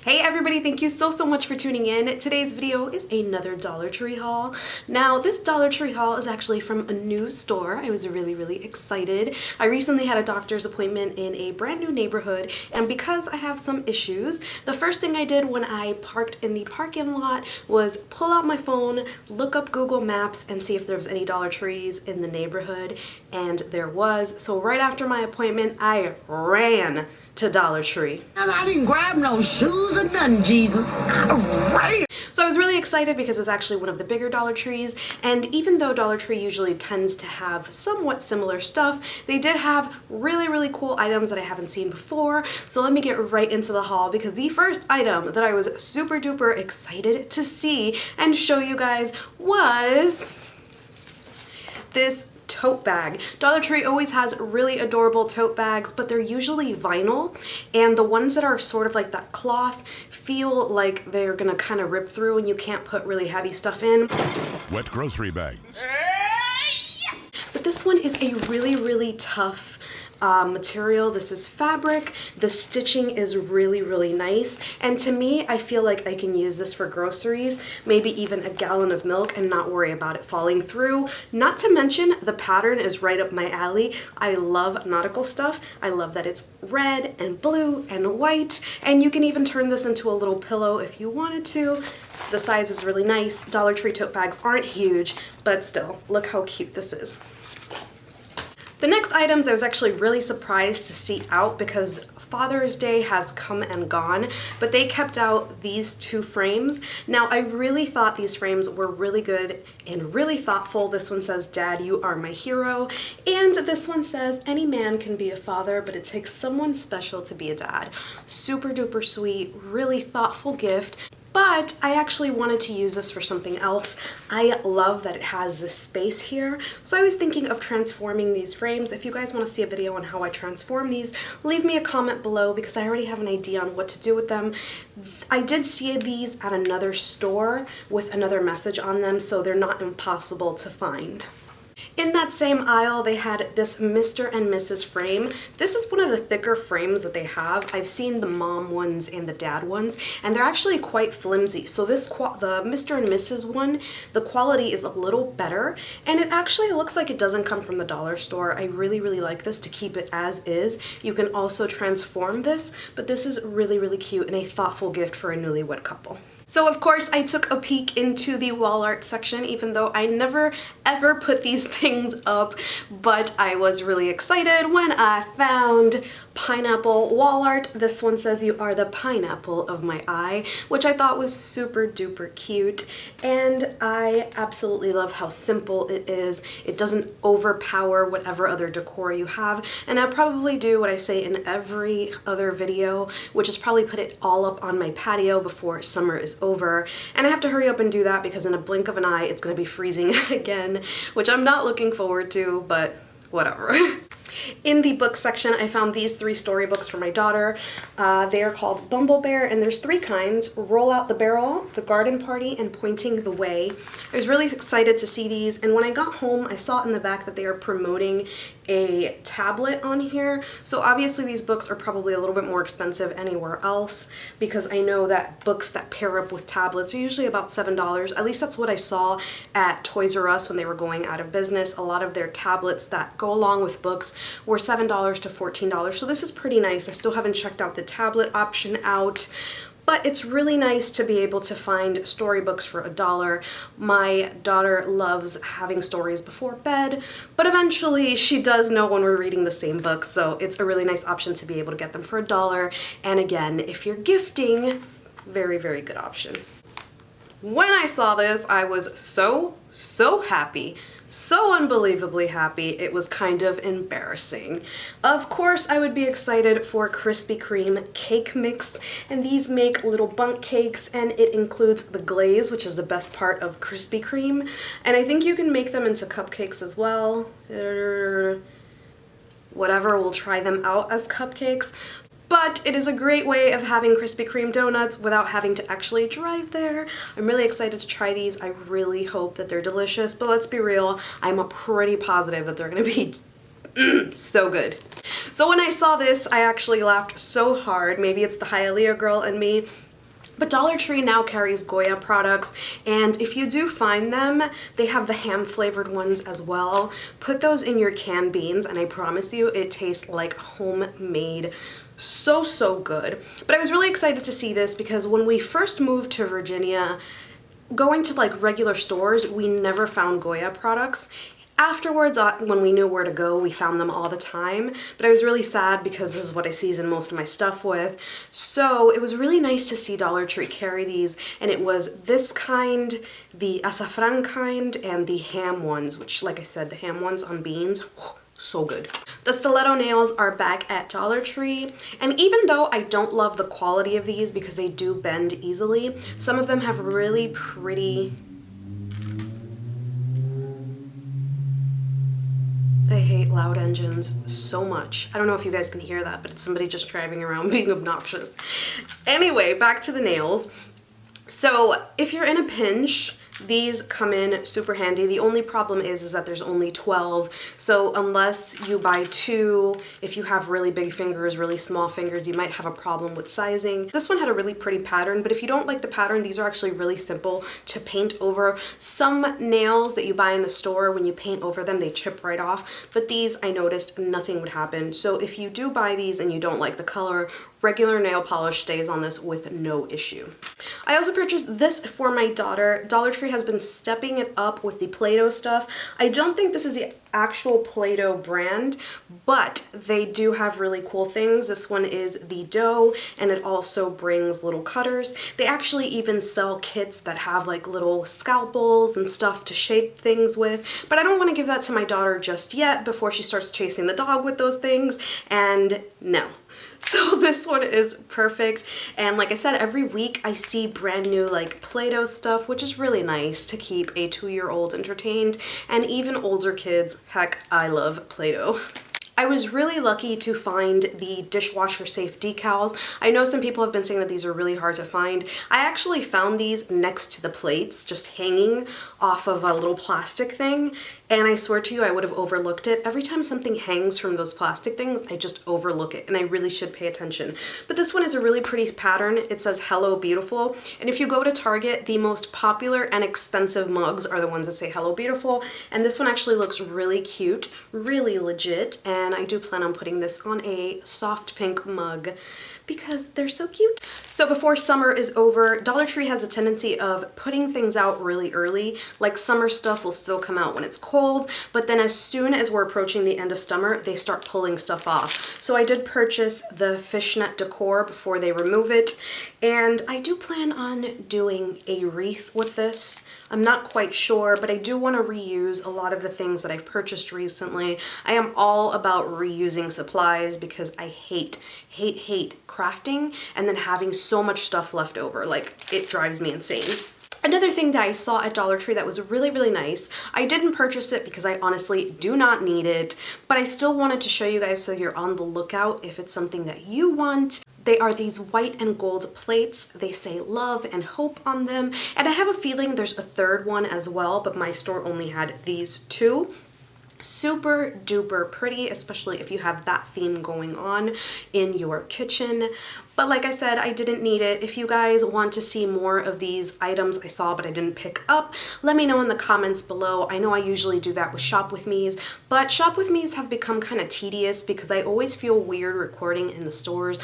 Hey everybody, thank you so much for tuning in. Today's video is another Dollar Tree haul. Now this Dollar Tree haul is actually from a new store. I was really excited. I recently had a doctor's appointment in a brand new neighborhood, and because I have some issues, the first thing I did when I parked in the parking lot was pull out my phone, look up Google Maps, and see if there was any Dollar Trees in the neighborhood, and there was. So right after my appointment, I ran to Dollar Tree. And I didn't grab no shoes or nothing, Jesus. I ran. So I was really excited because it was actually one of the bigger Dollar Trees, and even though Dollar Tree usually tends to have somewhat similar stuff, they did have really cool items that I haven't seen before. So let me get right into the haul, because the first item that I was super duper excited to see and show you guys was this tote bag. Dollar Tree always has really adorable tote bags, but they're usually vinyl, and the ones that are sort of like that cloth feel like they're gonna kind of rip through and you can't put really heavy stuff in. Wet grocery bag. But this one is a really tough material. This is fabric. The stitching is really nice, and to me, I feel like I can use this for groceries, maybe even a gallon of milk, and not worry about it falling through. Not to mention, the pattern is right up my alley. I love nautical stuff. I love that it's red and blue and white, and you can even turn this into a little pillow if you wanted to. The size is really nice. Dollar Tree tote bags aren't huge, but still, look how cute this is. The next items I was actually really surprised to see out, because Father's Day has come and gone, but they kept out these two frames. Now, I really thought these frames were really good and really thoughtful. This one says, "Dad, you are my hero." And this one says, "Any man can be a father, but it takes someone special to be a dad." Super duper sweet, really thoughtful gift. But I actually wanted to use this for something else. I love that it has this space here. So I was thinking of transforming these frames. If you guys want to see a video on how I transform these, leave me a comment below, because I already have an idea on what to do with them. I did see these at another store with another message on them, so they're not impossible to find. In that same aisle, they had this Mr. and Mrs. frame. This is one of the thicker frames that they have. I've seen the mom ones and the dad ones, and they're actually quite flimsy. So the Mr. and Mrs. one, the quality is a little better, and it actually looks like it doesn't come from the dollar store. I really like this to keep it as is. You can also transform this, but this is really cute and a thoughtful gift for a newlywed couple. So of course I took a peek into the wall art section, even though I never ever put these things up, but I was really excited when I found pineapple wall art. This one says, "You are the pineapple of my eye," which I thought was super duper cute, and I absolutely love how simple it is. It doesn't overpower whatever other decor you have, and I'll probably do what I say in every other video, which is probably put it all up on my patio before summer is over, and I have to hurry up and do that because in a blink of an eye it's going to be freezing again, which I'm not looking forward to, but whatever. In the book section, I found these three storybooks for my daughter. They are called Bumble Bear, and there's three kinds: Roll Out the Barrel, The Garden Party, and Pointing the Way. I was really excited to see these, and when I got home, I saw in the back that they are promoting a tablet on here. So obviously these books are probably a little bit more expensive anywhere else, because I know that books that pair up with tablets are usually about $7. At least that's what I saw at Toys R Us when they were going out of business. A lot of their tablets that go along with books were $7 to $14. So this is pretty nice. I still haven't checked out the tablet option out, but it's really nice to be able to find storybooks for $1. My daughter loves having stories before bed, but eventually she does know when we're reading the same book, so it's a really nice option to be able to get them for $1. And again, if you're gifting, very good option. When I saw this, I was so happy. So unbelievably happy, it was kind of embarrassing. Of course, I would be excited for Krispy Kreme cake mix, and these make little bundt cakes, and it includes the glaze, which is the best part of Krispy Kreme, and I think you can make them into cupcakes as well. Whatever, we'll try them out as cupcakes. But it is a great way of having Krispy Kreme donuts without having to actually drive there. I'm really excited to try these. I really hope that they're delicious, but let's be real, I'm pretty positive that they're gonna be so good. So when I saw this, I actually laughed so hard. Maybe it's the Hialeah girl in me. But Dollar Tree now carries Goya products, and if you do find them, they have the ham flavored ones as well. Put those in your canned beans, and I promise you it tastes like homemade. So good. But I was really excited to see this because when we first moved to Virginia, going to like regular stores, we never found Goya products. Afterwards, when we knew where to go, we found them all the time, but I was really sad because this is what I season most of my stuff with. So it was really nice to see Dollar Tree carry these, and it was this kind, the azafran kind, and the ham ones, which, like I said, the ham ones on beans, so good. The stiletto nails are back at Dollar Tree, and even though I don't love the quality of these because they do bend easily, some of them have really pretty... I hate loud engines so much. I don't know if you guys can hear that, but it's somebody just driving around being obnoxious. Anyway, back to the nails. So if you're in a pinch, these come in super handy. The only problem is that there's only 12. So unless you buy 2, if you have really big fingers, really small fingers, you might have a problem with sizing. This one had a really pretty pattern, but if you don't like the pattern, these are actually really simple to paint over. Some nails that you buy in the store, when you paint over them, they chip right off. But these, I noticed nothing would happen. So if you do buy these and you don't like the color, regular nail polish stays on this with no issue. I also purchased this for my daughter. Dollar Tree has been stepping it up with the Play-Doh stuff. I don't think this is the actual Play-Doh brand, but they do have really cool things. This one is the dough, and it also brings little cutters. They actually even sell kits that have like little scalpels and stuff to shape things with, but I don't want to give that to my daughter just yet before she starts chasing the dog with those things, and no. So this one is perfect, and like I said, every week I see brand new like Play-Doh stuff, which is really nice to keep a 2-year-old entertained, and even older kids. Heck, I love Play-Doh. I was really lucky to find the dishwasher safe decals. I know some people have been saying that these are really hard to find. I actually found these next to the plates, just hanging off of a little plastic thing, and I swear to you, I would have overlooked it. Every time something hangs from those plastic things, I just overlook it, and I really should pay attention. But this one is a really pretty pattern. It says Hello Beautiful, and if you go to Target, the most popular and expensive mugs are the ones that say Hello Beautiful, and this one actually looks really cute, really legit, and I do plan on putting this on a soft pink mug because they're so cute. So before summer is over, Dollar Tree has a tendency of putting things out really early. Like summer stuff will still come out when it's cold, but then as soon as we're approaching the end of summer, they start pulling stuff off. So I did purchase the Fishnet Decor before they remove it, and I do plan on doing a wreath with this. I'm not quite sure, but I do want to reuse a lot of the things that I've purchased recently. I am all about reusing supplies because I hate crafting and then having so much stuff left over. Like, it drives me insane. Another thing that I saw at Dollar Tree that was really nice, I didn't purchase it because I honestly do not need it, but I still wanted to show you guys so you're on the lookout if it's something that you want. They are these white and gold plates. They say love and hope on them, and I have a feeling there's a third one as well, but my store only had these 2. Super duper pretty, especially if you have that theme going on in your kitchen. But like I said, I didn't need it. If you guys want to see more of these items I saw but I didn't pick up, let me know in the comments below. I know I usually do that with Shop With Me's, but Shop With Me's have become kind of tedious because I always feel weird recording in the stores.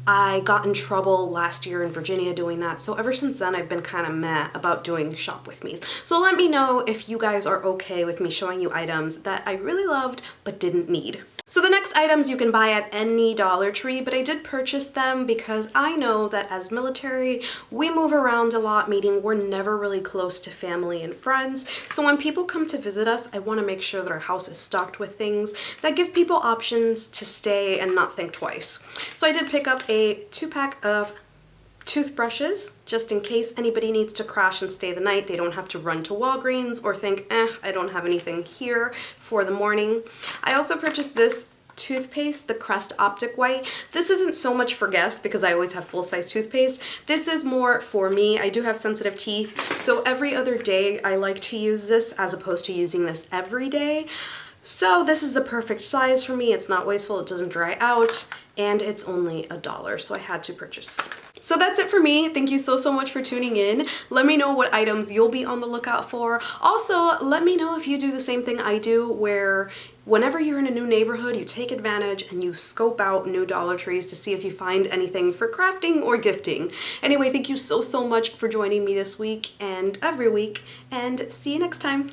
I got in trouble last year in Virginia doing that, so ever since then I've been kind of meh about doing Shop With Me's. So let me know if you guys are okay with me showing you items that I really loved but didn't need. So the next items you can buy at any Dollar Tree, but I did purchase them because I know that as military, we move around a lot, meaning we're never really close to family and friends. So when people come to visit us, I want to make sure that our house is stocked with things that give people options to stay and not think twice. So I did pick up a 2-pack of toothbrushes, just in case anybody needs to crash and stay the night. They don't have to run to Walgreens or think, I don't have anything here for the morning. I also purchased this toothpaste, the Crest Optic White. This isn't so much for guests because I always have full-size toothpaste. This is more for me. I do have sensitive teeth, so every other day I like to use this as opposed to using this every day. So this is the perfect size for me. It's not wasteful, it doesn't dry out, and it's only $1, so I had to purchase. So that's it for me. Thank you so much for tuning in. Let me know what items you'll be on the lookout for. Also, let me know if you do the same thing I do, where whenever you're in a new neighborhood, you take advantage and you scope out new Dollar Trees to see if you find anything for crafting or gifting. Anyway, thank you so much for joining me this week and every week, and see you next time.